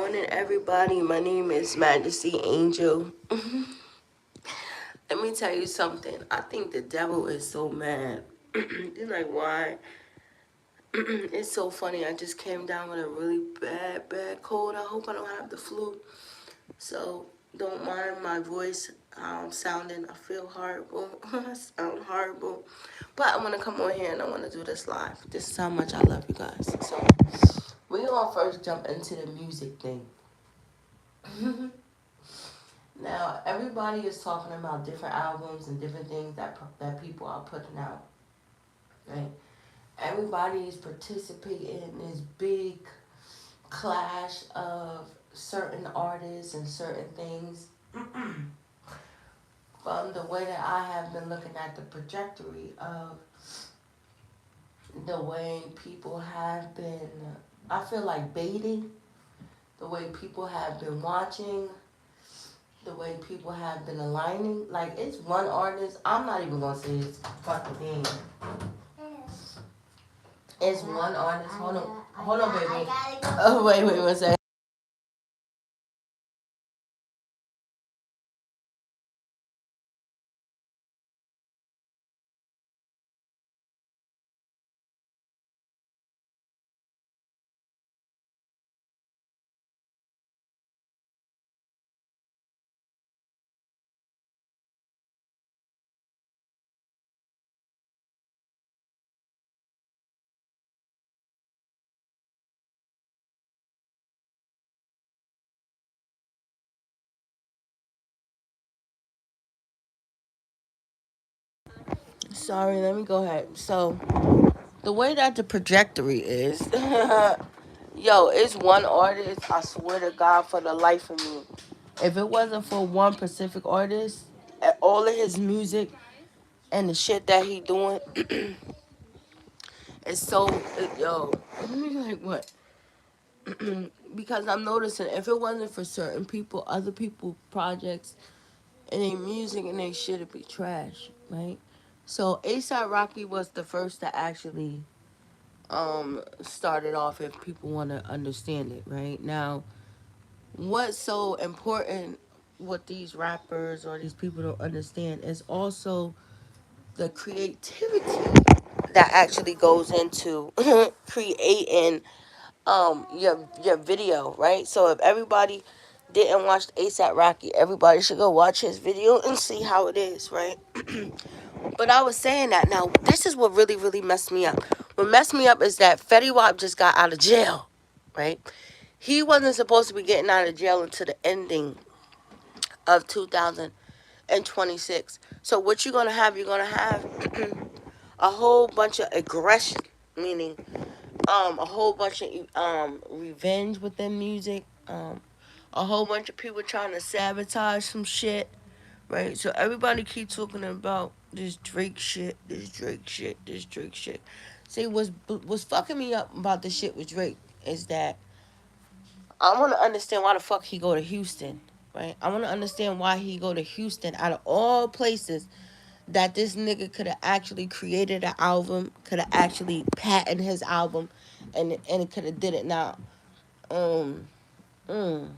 morning, everybody. My name is Majesty Angel. Let me tell you something. I think the devil is so mad. You're like, why? It's so funny. I just came down with a really bad cold. I hope I don't have the flu. So don't mind my voice, how I'm sounding. I feel horrible. I sound horrible. But I want to come on here and I want to do this live. This is how much I love you guys. So we're going to first jump into the music thing. Now, everybody is talking about different albums and different things that people are putting out, right? Everybody is participating in this big clash of certain artists and certain things. From the way that I have been looking at the trajectory of the way people have been, I feel like baiting, the way people have been watching, the way people have been aligning. Like, it's one artist, I'm not even gonna say his fucking name. It's one artist. Hold on, baby. Oh, wait, one second. Sorry, let me go ahead. So, the way that the trajectory is, yo, it's one artist, I swear to God, for the life of me. If it wasn't for one Pacific artist, all of his music and the shit that he doing, it's so, yo, let me like what? Because I'm noticing if it wasn't for certain people, other people projects and their music and their shit would be trash, right? So ASAP Rocky was the first to actually started off, if people want to understand it, right? Now, what's so important, what these rappers or these people don't understand, is also the creativity that actually goes into creating your video, right? So if everybody didn't watch ASAP Rocky, everybody should go watch his video and see how it is, right? But I was saying that now, this is what really messed me up. What messed me up is that Fetty Wap just got out of jail, right? He wasn't supposed to be getting out of jail until the ending of 2026. So what you're gonna have a whole bunch of aggression, meaning a whole bunch of revenge within music, a whole bunch of people trying to sabotage some shit, right? So everybody keep talking about this Drake shit, this Drake shit, this Drake shit. See, what's fucking me up about this shit with Drake is that I want to understand why the fuck he go to Houston, right? I want to understand why he go to Houston out of all places that this nigga could have actually created an album, could have actually patented his album, and it could have did it now. Um, mm,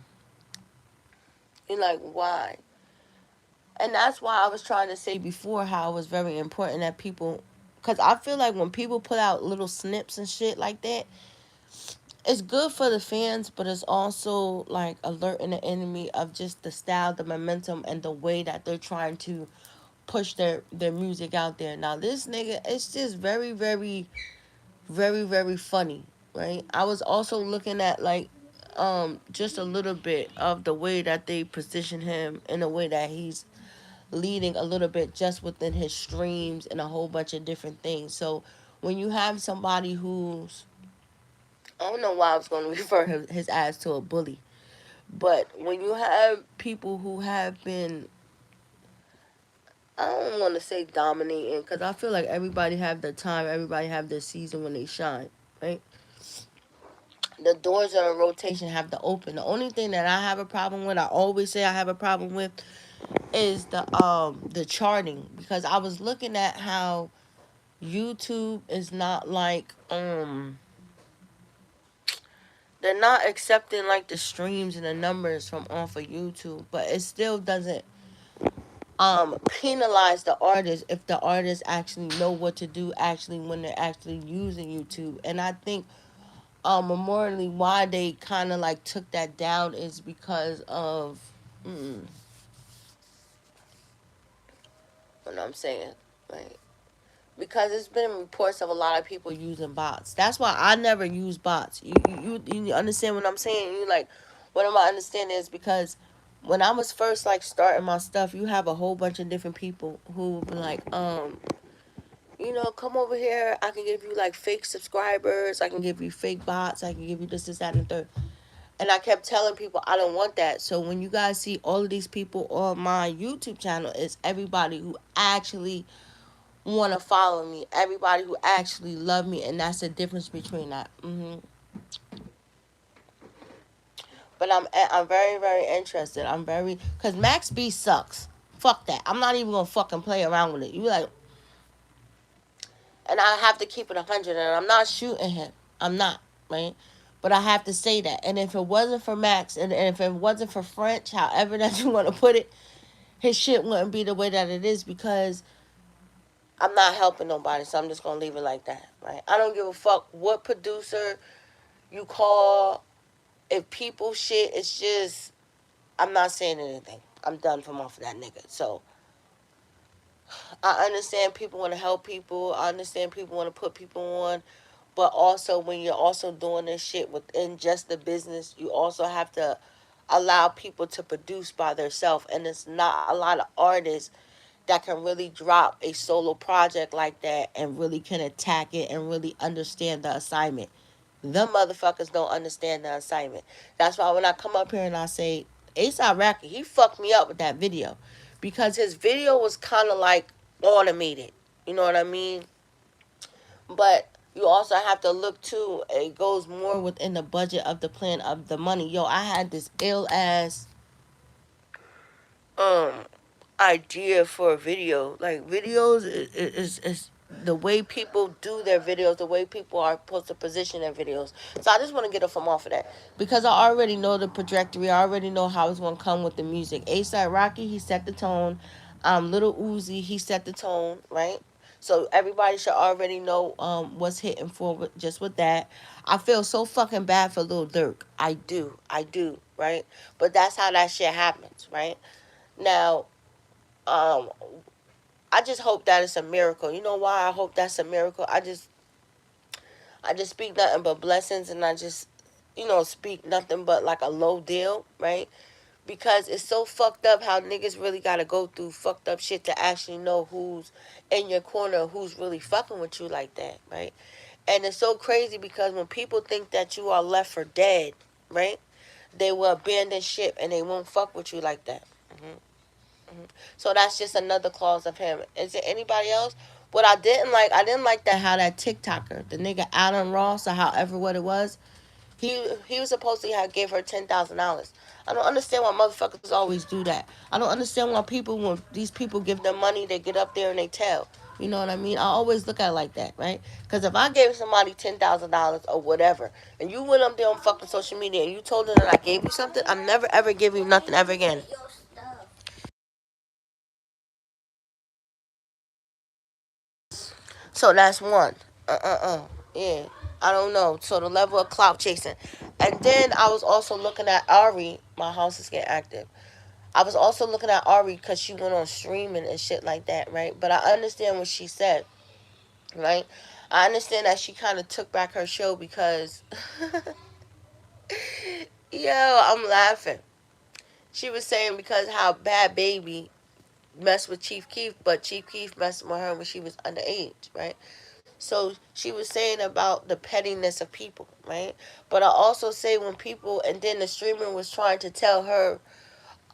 you're like, why? And that's why I was trying to say before how it was very important that people, because I feel like when people put out little snips and shit like that, it's good for the fans, but it's also like alerting the enemy of just the style, the momentum, and the way that they're trying to push their music out there. Now this nigga, it's just very funny, right? I was also looking at like just a little bit of the way that they position him in a way that he's leading a little bit just within his streams and a whole bunch of different things. So when you have somebody who's, I don't know why I was going to refer his ass to a bully, but when you have people who have been, I don't want to say dominating, because I feel like everybody have their time, everybody have their season when they shine, right? The doors are in rotation, have to open. The only thing that I have a problem with, I always say I have a problem with, is the charting, because I was looking at how YouTube is not like they're not accepting like the streams and the numbers from off of YouTube, but it still doesn't penalize the artist if the artists actually know what to do actually when they're actually using YouTube. And I think memorially why they kind of like took that down is because of what I'm saying, like because it's been reports of a lot of people using bots. That's why I never use bots. You understand what I'm saying? You like what am I understanding is because when I was first like starting my stuff, you have a whole bunch of different people who would be like, come over here. I can give you like fake subscribers. I can give you fake bots. I can give you this, that, and the third. And I kept telling people I don't want that. So when you guys see all of these people on my YouTube channel, it's everybody who actually want to follow me, everybody who actually love me, and that's the difference between that. But I'm very very interested. I'm very because Max B sucks. Fuck that. I'm not even gonna fucking play around with it. You like, and I have to keep it 100. And I'm not shooting him. I'm not, right? But I have to say that. And if it wasn't for Max, and if it wasn't for French, however that you want to put it, his shit wouldn't be the way that it is because I'm not helping nobody. So I'm just gonna leave it like that, right? I don't give a fuck what producer you call. If people shit, it's just I'm not saying anything. I'm done from off of that nigga. So I understand people want to help people. I understand people want to put people on. But also, when you're also doing this shit within just the business, you also have to allow people to produce by themselves. And it's not a lot of artists that can really drop a solo project like that and really can attack it and really understand the assignment. The motherfuckers don't understand the assignment. That's why when I come up here and I say, ASAP Rocky, he fucked me up with that video. Because his video was kind of like automated. You know what I mean? But you also have to look too. It goes more within the budget of the plan of the money. Yo, I had this ill ass um idea for a video. Like videos is the way people do their videos, the way people are supposed to position their videos. So I just want to get from off of that because I already know the trajectory. I already know how it's gonna come with the music. ASAP Rocky, he set the tone. Little Uzi, he set the tone, right? So everybody should already know what's hitting for just with that. I feel so fucking bad for Lil Durk. I do, right? But that's how that shit happens, right? Now, um, I just hope that it's a miracle. You know why I hope that's a miracle? I just speak nothing but blessings, and I just speak nothing but like a low deal, right? Because it's so fucked up how niggas really gotta go through fucked up shit to actually know who's in your corner, who's really fucking with you like that, right? And it's so crazy because when people think that you are left for dead, right? They will abandon ship and they won't fuck with you like that. So that's just another clause of him. Is there anybody else? What I didn't like that how that TikToker, the nigga Alan Ross or however what it was, he was supposed to have gave her $10,000. I don't understand why motherfuckers always do that. I don't understand why people when these people give them money, they get up there and they tell. You know what I mean? I always look at it like that, right? Because if I gave somebody $10,000 or whatever, and you went up there on fucking social media and you told them that I gave you something, I'm never ever giving you nothing ever again. So that's one. Yeah. I don't know. So the level of clout chasing. And then I was also looking at Ari. My house is getting active. I was also looking at Ari because she went on streaming and shit like that, right? But I understand what she said, right? I understand that she kind of took back her show because, yo, I'm laughing. She was saying because how Bad Baby messed with Chief Keef, but Chief Keef messed with her when she was underage, right? So she was saying about the pettiness of people, right? But I also say when people and then the streamer was trying to tell her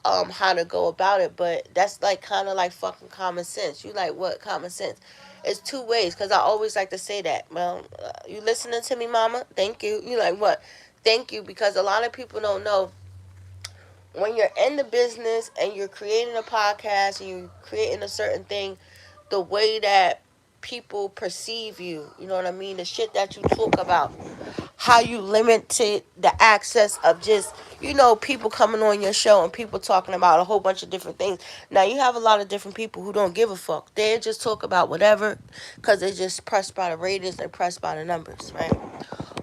how to go about it, but that's like kind of like fucking common sense. You like what common sense? It's two ways because I always like to say that. Well, you listening to me, mama? Thank you. You like what? Thank you because a lot of people don't know when you're in the business and you're creating a podcast and you're creating a certain thing, the way that people perceive you, you know what I mean? The shit that you talk about, how you limited the access of just, people coming on your show and people talking about a whole bunch of different things. Now you have a lot of different people who don't give a fuck. They just talk about whatever because they just pressed by the ratings, they're pressed by the numbers, right?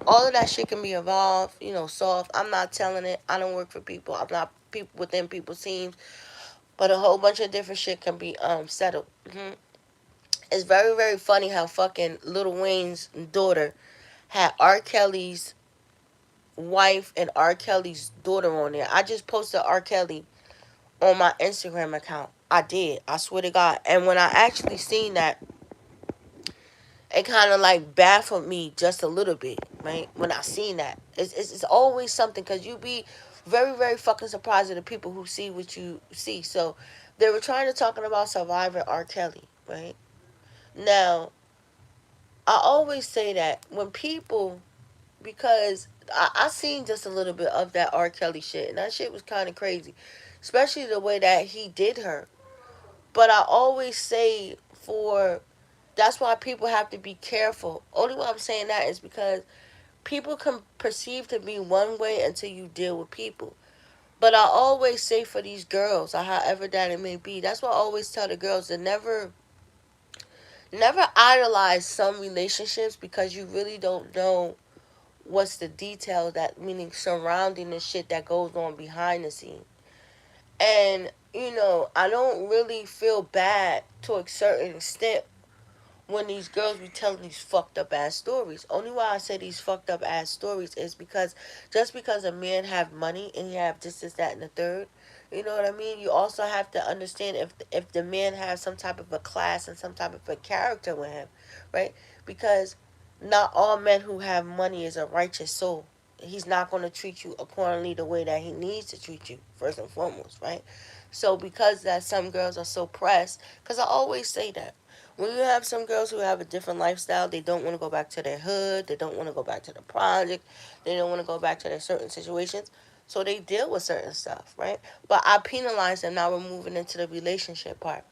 All of that shit can be evolved, soft. I'm not telling it. I don't work for people. I'm not people within people's teams, but a whole bunch of different shit can be settled. It's very very funny how fucking Lil Wayne's daughter had R. Kelly's wife and R. Kelly's daughter on there. I just posted R. Kelly on my Instagram account. I did. I swear to God. And when I actually seen that, it kind of like baffled me just a little bit, right? When I seen that, it's always something because you be very very fucking surprised at the people who see what you see. So they were trying to talking about Survivor R. Kelly, right? Now I always say that when people, because I seen just a little bit of that R. Kelly shit, and that shit was kind of crazy, especially the way that he did her. But I always say for that's why people have to be careful. Only why I'm saying that is because people can perceive to be one way until you deal with people. But I always say for these girls, or however that it may be, that's why I always tell the girls to never idolize some relationships because you really don't know what's the detail, that meaning surrounding the shit that goes on behind the scene. And I don't really feel bad to a certain extent when these girls be telling these fucked up ass stories. Only why I say these fucked up ass stories is because just because a man have money and he have this, that, and the third, you know what I mean? You also have to understand if the man has some type of a class and some type of a character with him, right? Because not all men who have money is a righteous soul. He's not going to treat you accordingly the way that he needs to treat you, first and foremost, right? So because that some girls are so pressed, because I always say that when you have some girls who have a different lifestyle, they don't want to go back to their hood, they don't want to go back to the project, they don't want to go back to their certain situations, so they deal with certain stuff, right? But I penalize them. Now we're moving into the relationship part,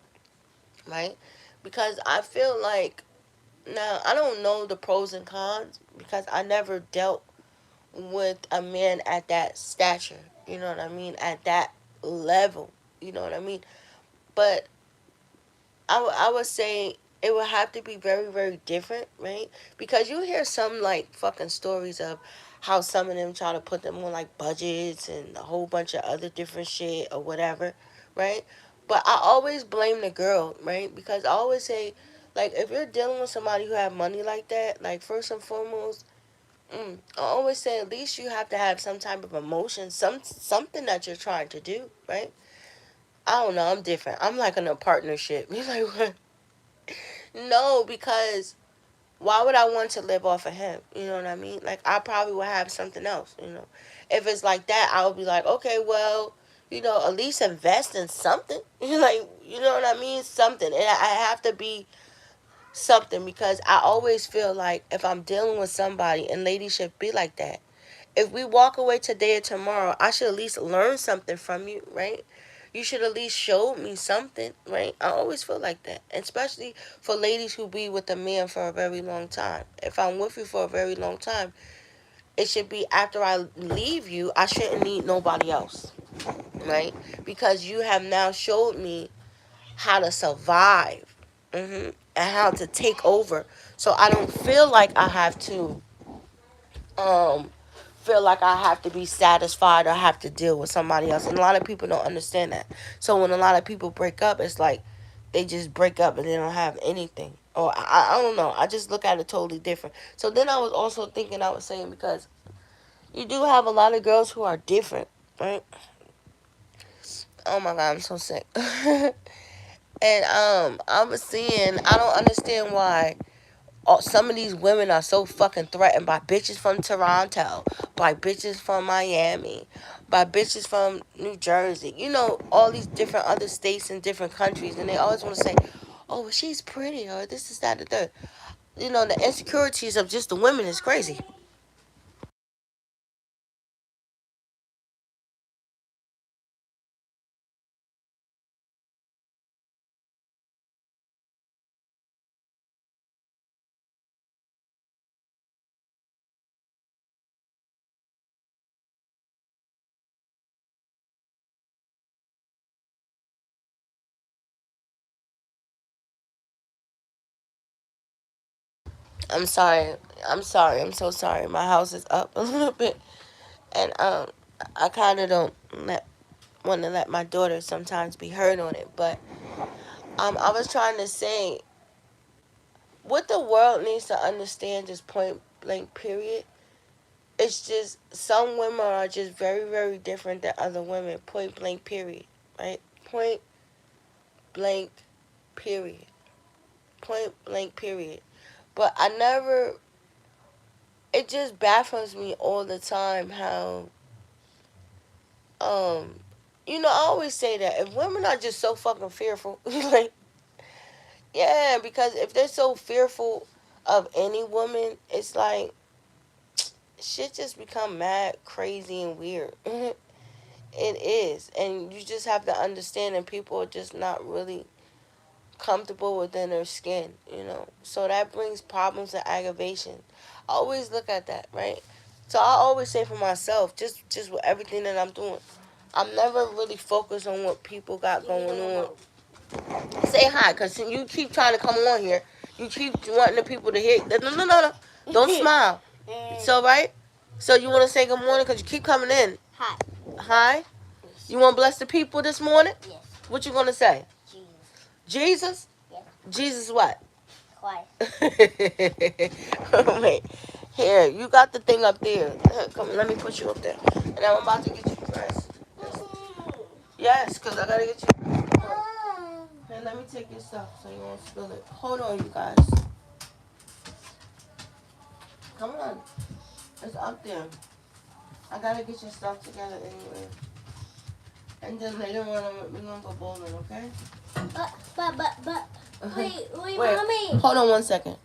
right? Because I feel like, now I don't know the pros and cons because I never dealt with a man at that stature, you know what I mean, at that level, you know what I mean. But I would say it would have to be very, very different, right? Because you hear some like fucking stories of how some of them try to put them on like budgets and a whole bunch of other different shit or whatever, right? But I always blame the girl, right? Because I always say, like, if you're dealing with somebody who have money like that, like, first and foremost, I always say at least you have to have some type of emotion, something that you're trying to do, right? I don't know. I'm different. I'm like in a partnership. You're like, what? No, because why would I want to live off of him? You know what I mean? Like, I probably would have something else, you know. If it's like that, I would be like, okay, well, at least invest in something. Like, you know what I mean? Something. And I have to be something because I always feel like if I'm dealing with somebody, and ladies should be like that, if we walk away today or tomorrow, I should at least learn something from you, right? You should at least show me something, right? I always feel like that, especially for ladies who be with a man for a very long time. If I'm with you for a very long time, it should be after I leave you, I shouldn't need nobody else, right? Because you have now showed me how to survive, and how to take over, so I don't feel like I have to um feel like I have to be satisfied or have to deal with somebody else. And a lot of people don't understand that. So when a lot of people break up, it's like they just break up and they don't have anything. Or I don't know. I just look at it totally different. So then I was also thinking, I was saying, because you do have a lot of girls who are different, right? Oh my god, I'm so sick. And I was seeing, I don't understand why some of these women are so fucking threatened by bitches from Toronto, by bitches from Miami, by bitches from New Jersey, all these different other states and different countries, and they always want to say, oh, well, she's pretty, or this is that, the third. The insecurities of just the women is crazy. I'm sorry. I'm sorry. I'm so sorry. My house is up a little bit, and I kind of don't let want to let my daughter sometimes be heard on it. But I was trying to say what the world needs to understand is point blank. Period. It's just some women are just very very different than other women. Point blank. Period. Right. Point blank. Period. Point blank. Period. But I never. It just baffles me all the time how um I always say that if women are just so fucking fearful, like, yeah, because if they're so fearful of any woman, it's like shit just become mad, crazy, and weird. It is, and you just have to understand that people are just not really comfortable within their skin, So that brings problems and aggravation. I always look at that, right? So I always say for myself, just with everything that I'm doing, I'm never really focused on what people got going on. Say hi, cause you keep trying to come on here. You keep wanting the people to hear. No, no, no, no. Don't smile. So right. So you want to say good morning, cause you keep coming in. Hi. Hi. You want to bless the people this morning? Yes. What you gonna say? Jesus. Jesus? Yes. Jesus what? Christ. Wait. Here, you got the thing up there. Come on, let me put you up there. And I'm about to get you dressed. Yes, because I got to get you. Hey, let me take your stuff so you won't spill it. Hold on, you guys. Come on. It's up there. I got to get your stuff together anyway. And then later on, we're going to go bowling, okay? But, wait, Mommy. Hold on 1 second.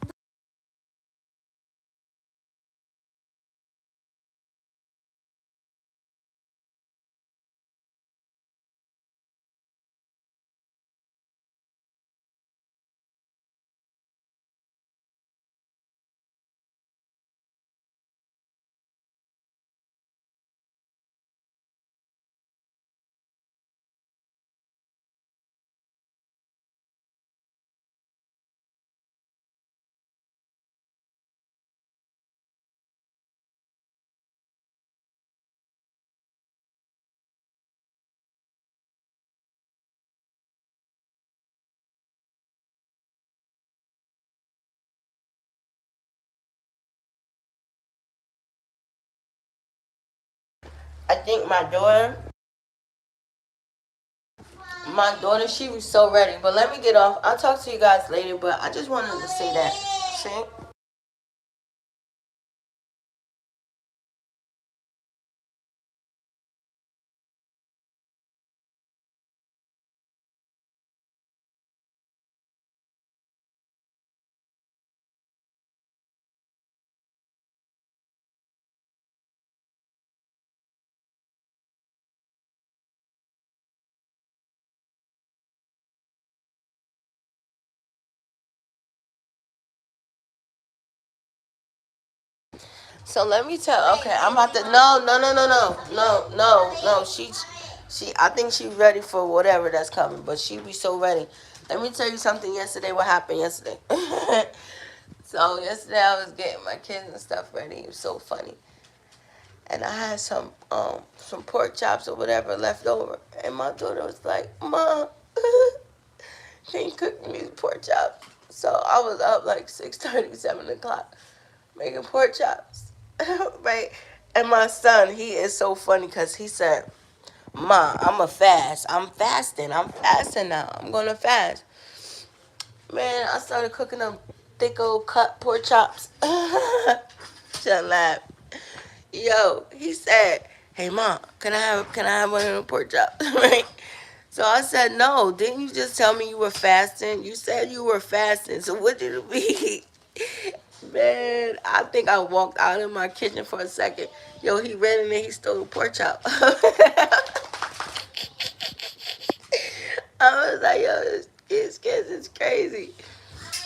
I think my daughter, she was so ready. But let me get off. I'll talk to you guys later, but I just wanted to say that. See? So let me tell. Okay, I'm about to. No, no, no, no, no, no, no, no. She. I think she's ready for whatever that's coming. But she be so ready. Let me tell you something. Yesterday, what happened yesterday? So yesterday I was getting my kids and stuff ready. It was so funny. And I had some pork chops or whatever left over. And my daughter was like, "Mom, can you cook me these pork chops?" So I was up like 6:30, 7 o'clock making pork chops. Right? And my son, he is so funny because he said, "Ma, I'm a fast. I'm fasting. I'm fasting now. I'm going to fast." Man, I started cooking them thick old cut pork chops. Shut laugh. Yo, he said, "Hey mom, can I have one of them pork chops?" Right? So I said, "No, didn't you just tell me you were fasting? You said you were fasting. So what did it be?" Man, I think I walked out of my kitchen for a second. Yo, he ran in there, he stole the pork chop. I was like, yo, this kids is crazy.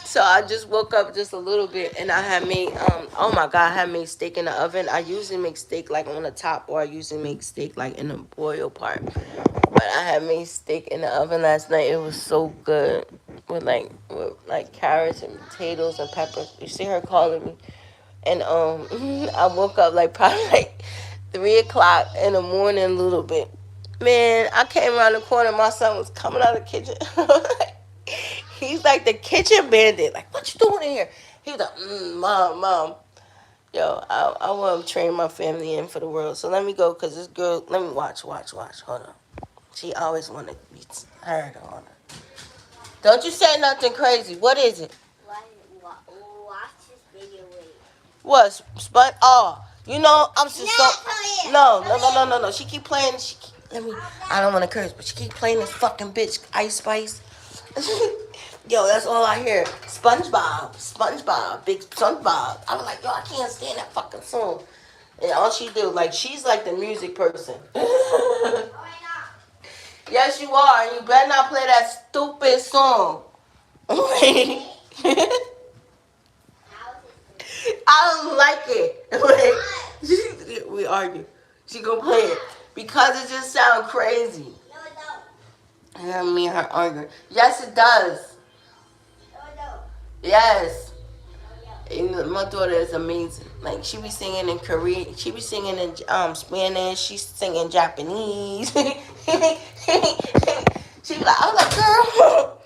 So I just woke up just a little bit, and I had made oh my god, I had made steak in the oven. I usually make steak like on the top, or I usually make steak like in the boil part. But I had made steak in the oven last night. It was so good. with carrots and potatoes and peppers. You see her calling me, and I woke up like probably like 3 o'clock in the morning a little bit. Man, I came around the corner. My son was coming out of the kitchen. He's like the kitchen bandit. Like, what you doing in here? He was like, mom, mom. Yo, I want to train my family in for the world. So let me go, cause this girl. Let me watch. Hold on. She always wanted me heard on her. Don't you say nothing crazy. What is it? Watch this video with. What? Spun? Oh, I'm just so. No. She keep playing. Let me. I don't want to curse, but she keep playing this fucking bitch, Ice Spice. Yo, that's all I hear. SpongeBob, big SpongeBob. I was like, yo, I can't stand that fucking song. And all she do, like, she's like the music person. Yes, you are. And you better not play that stupid song. I don't like it. We argue. She gonna play it because it just sounds crazy. No, it don't. And me and her arguing. Yes, it does. No, it don't. Yes. And my daughter is amazing. Like, she be singing in Korean. She be singing in Spanish. She's singing Japanese. She be like, I was like, girl.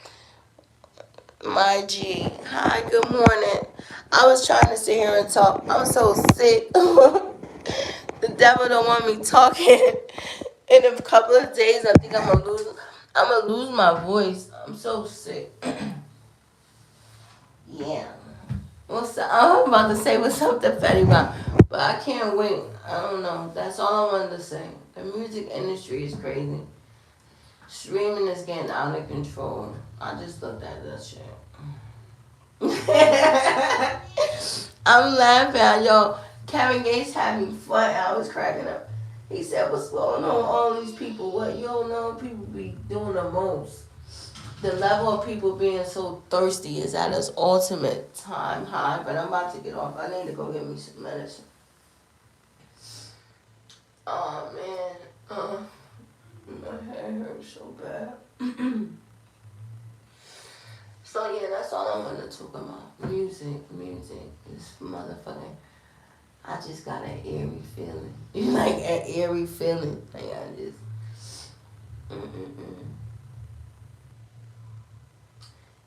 My G. Hi, good morning. I was trying to sit here and talk. I'm so sick. The devil don't want me talking. In a couple of days, I think I'm gonna lose my voice. I'm so sick. Yeah. I'm about to say what's up to Fetty Wap, but I can't wait. I don't know. That's all I wanted to say. The music industry is crazy. Streaming is getting out of control. I just looked at that shit. I'm laughing. Yo, Kevin Gates had me fun. I was cracking up. He said, what's going on with all these people? What you don't know, people be doing the most. The level of people being so thirsty is at its ultimate time high. But I'm about to get off. I need to go get me some medicine. Oh, man. My head hurts so bad. So, yeah, that's all I want to talk about. Music. This motherfucking... I just got an eerie feeling. Like, an eerie feeling. Like, I just...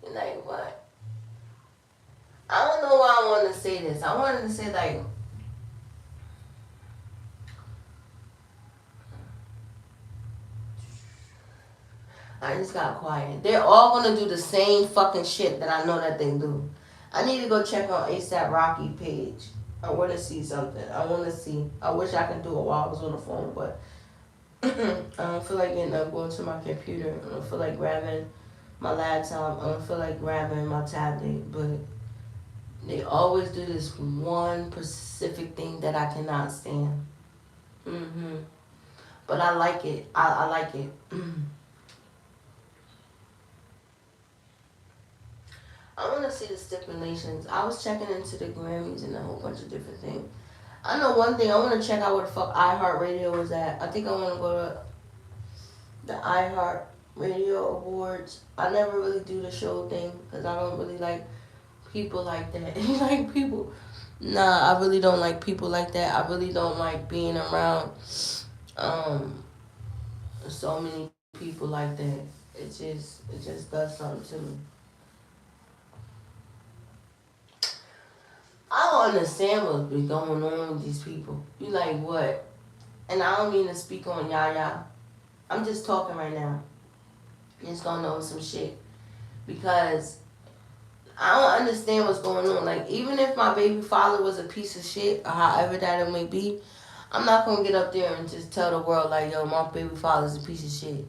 Like, what? I don't know why I want to say this. I wanted to say, like... I just got quiet. They're all going to do the same fucking shit that I know that they do. I need to go check on ASAP Rocky page. I want to see something. I want to see. I wish I could do it while I was on the phone, but I don't feel like getting up, going to my computer. I don't feel like grabbing my laptop. I don't feel like grabbing my tablet, but they always do this one specific thing that I cannot stand. But I like it. I like it. I want to see the stipulations. I was checking into the Grammys and a whole bunch of different things. I know one thing. I want to check out where the fuck iHeartRadio is at. I think I want to go to the iHeartRadio Awards. I never really do the show thing because I don't really like people like that. Like people. Nah, I really don't like people like that. I really don't like being around so many people like that. It just does something to me. I don't understand what's been going on with these people. You like what? And I don't mean to speak on Yaya. I'm just talking right now. Just going on some shit. Because I don't understand what's going on. Like, even if my baby father was a piece of shit, or however that it may be, I'm not going to get up there and just tell the world, like, yo, my baby father's a piece of shit.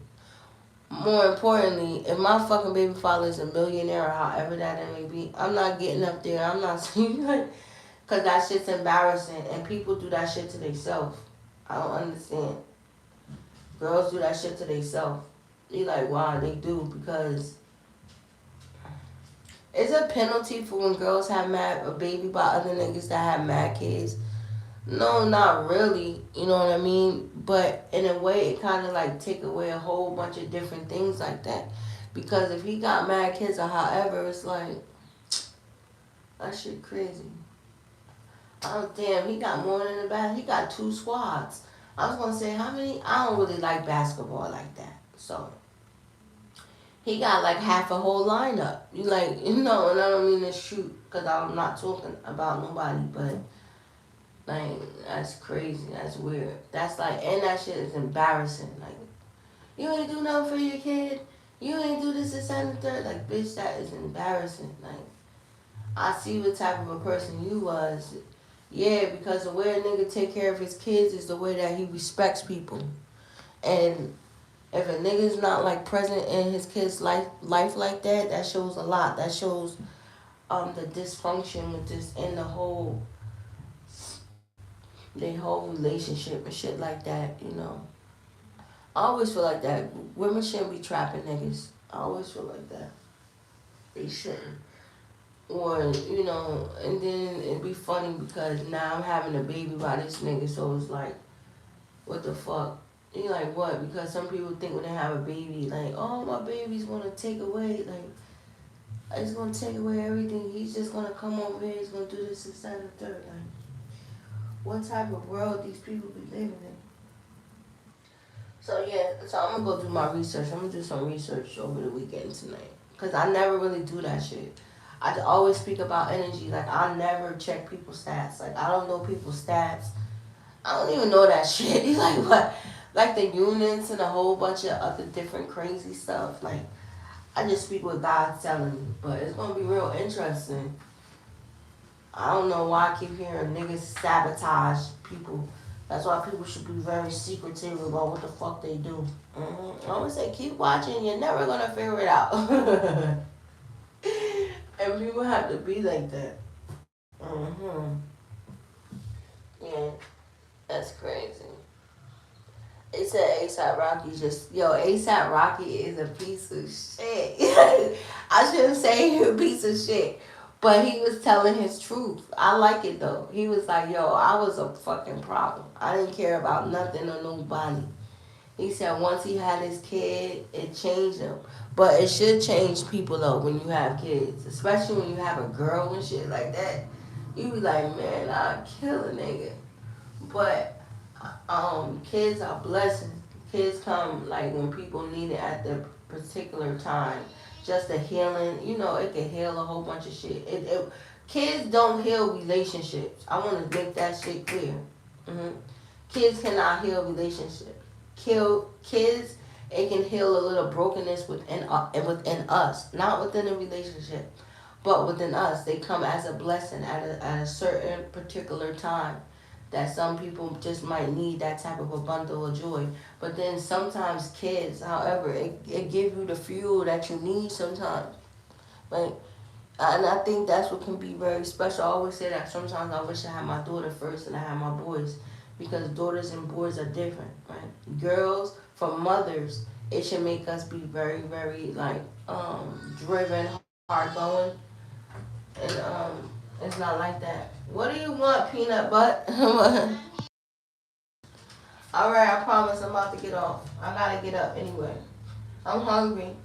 More importantly, if my fucking baby father is a millionaire or however that it may be, I'm not getting up there. I'm not saying like, because that shit's embarrassing and people do that shit to themselves. I don't understand. Girls do that shit to themselves. You like, why? They do because it's a penalty for when girls have a baby by other niggas that have mad kids. No, not really. You know what I mean? But in a way, it kind of like take away a whole bunch of different things like that. Because if he got mad kids or however, it's like, that shit crazy. Oh damn, he got more than the bad. He got two squads. I was gonna say how many? I don't really like basketball like that, so he got like half a whole lineup. You like, and I don't mean to shoot because I'm not talking about nobody, but like that's crazy. That's weird. That's like, and that shit is embarrassing. Like you ain't do nothing for your kid. You ain't do this, this, and the third. Like bitch, that is embarrassing. Like I see what type of a person you was. Yeah, because the way a nigga take care of his kids is the way that he respects people. And if a nigga's not like present in his kid's life like that, that shows a lot. That shows the dysfunction with this and the whole relationship and shit like that. I always feel like that. Women shouldn't be trapping niggas. I always feel like that. They shouldn't. Or, and then it'd be funny because now I'm having a baby by this nigga, so it's like, what the fuck? You like what? Because some people think when they have a baby, like, oh, my baby's gonna take away, like, it's gonna take away everything. He's just gonna come over here, he's gonna do this, this, and the third. Like, what type of world these people be living in? So, yeah, so I'm gonna go do my research. I'm gonna do some research over the weekend tonight. Because I never really do that shit. I always speak about energy. Like, I never check people's stats. Like, I don't know people's stats. I don't even know that shit. Like, what? Like, the units and a whole bunch of other different crazy stuff. Like, I just speak what God's telling me. But it's going to be real interesting. I don't know why I keep hearing niggas sabotage people. That's why people should be very secretive about what the fuck they do. I always say, keep watching. You're never going to figure it out. And people have to be like that. Yeah, that's crazy. They said ASAP Rocky ASAP Rocky is a piece of shit. I shouldn't say he a piece of shit, but he was telling his truth. I like it though. He was like, yo, I was a fucking problem. I didn't care about nothing or nobody. He said once he had his kid, it changed him. But it should change people though when you have kids, especially when you have a girl and shit like that. You be like, man, I'll kill a nigga. But kids are blessings. Kids come like when people need it at the particular time. Just a healing, it can heal a whole bunch of shit. Kids don't heal relationships. I want to make that shit clear. hmm Kids cannot heal relationships. Kids, it can heal a little brokenness within us, not within a relationship, but within us. They come as a blessing at a certain particular time that some people just might need that type of a bundle of joy. But then sometimes kids, however, it give you the fuel that you need sometimes. Like, and I think that's what can be very special. I always say that sometimes I wish I had my daughter first and I had my boys. Because daughters and boys are different, right? Girls, from mothers, it should make us be very, very, like, driven, hard going. And it's not like that. What do you want, peanut butter? Alright, I promise I'm about to get off. I gotta get up anyway. I'm hungry.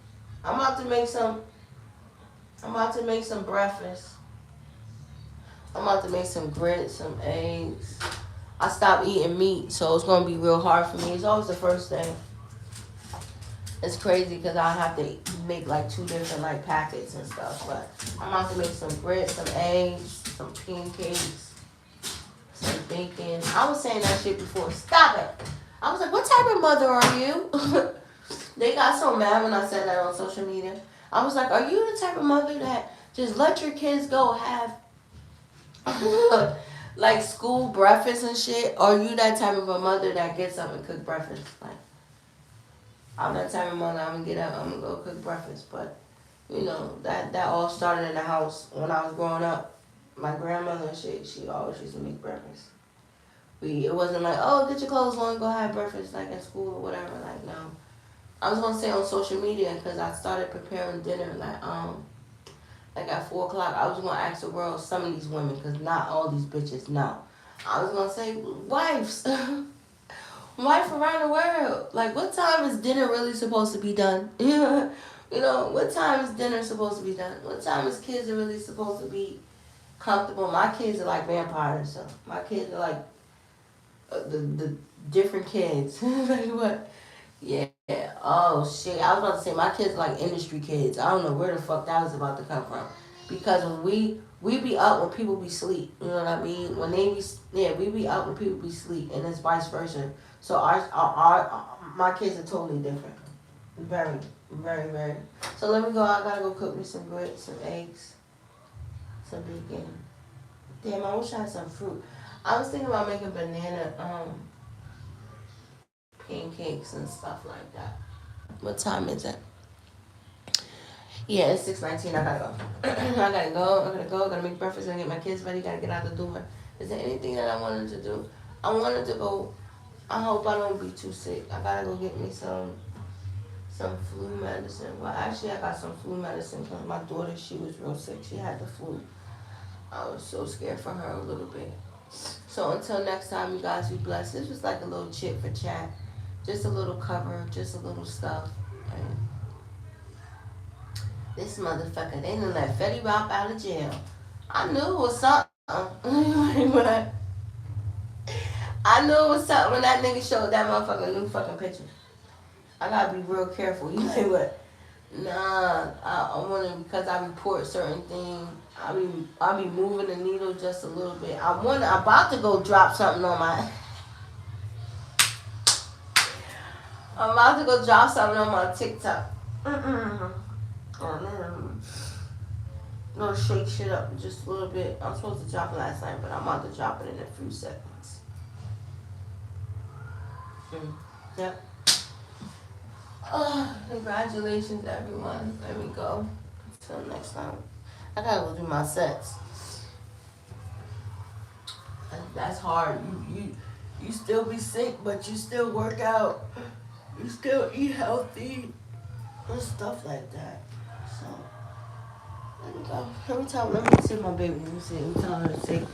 I'm about to make some breakfast. I'm about to make some grits, some eggs. I stopped eating meat, so it's gonna be real hard for me. It's always the first day. It's crazy because I have to make like two different like packets and stuff. But I'm about to make some grits, some eggs, some pancakes, some bacon. I was saying that shit before. Stop it. I was like, what type of mother are you? They got so mad when I said that on social media. I was like, are you the type of mother that just let your kids go have like school breakfast and shit? Or are you that type of a mother that gets up and cook breakfast? Like, I'm that type of mother. I'm gonna get up. I'm gonna go cook breakfast. But that all started in the house when I was growing up. My grandmother and shit, she always used to make breakfast. It wasn't like, oh, get your clothes on, go have breakfast like at school or whatever. Like, no. I was gonna say on social media because I started preparing dinner like at 4 o'clock. I was gonna ask the world, some of these women, because not all these bitches know. I was gonna say, wives. Wife around the world. Like, what time is dinner really supposed to be done? You know, what time is dinner supposed to be done? What time is kids are really supposed to be comfortable? My kids are like vampires, so my kids are like the different kids. Like what? Yeah. Oh shit. I was about to say my kids are like industry kids. I don't know where the fuck that was about to come from. Because when we be up when people be sleep. You know what I mean? When they be yeah, we be up when people be sleep, and it's vice versa. So our my kids are totally different. Very, very, very. So let me go. I gotta go cook me some grits, some eggs, some bacon. Damn, I wish I had some fruit. I was thinking about making banana pancakes and stuff like that. What time is it? Yeah, it's 6:19. I gotta go. I gotta go. I gotta go. I gotta make breakfast and get my kids ready. Gotta get out the door. Is there anything that I wanted to do? I wanted to go. I hope I don't be too sick. I gotta go get me some flu medicine. Well, actually, I got some flu medicine because my daughter, she was real sick. She had the flu. I was so scared for her a little bit. So until next time, you guys be blessed. This was like a little chit for chat. Just a little cover, just a little stuff. And this motherfucker, they done let Fetty Wap out of jail. I knew it was something. But I knew it was something when that nigga showed that motherfucker new fucking picture. I gotta be real careful. You know what? Nah, I want to because I report certain things. I be moving the needle just a little bit. I'm about to go drop something on my. I'm about to go drop something on my TikTok. Oh man, gonna shake shit up just a little bit. I'm supposed to drop it last night, but I'm about to drop it in a few seconds. Yep. Oh, congratulations, everyone. Let me go. Until next time. I gotta go do my sets. That's hard. You still be sick, but you still work out. You still eat healthy and stuff like that. So let me go. Let me see my baby. Let me see. Let me tell her to say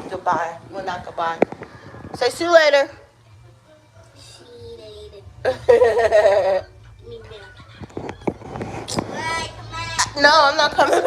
goodbye. Well, not goodbye. Say see you later. See you later. No, I'm not coming back.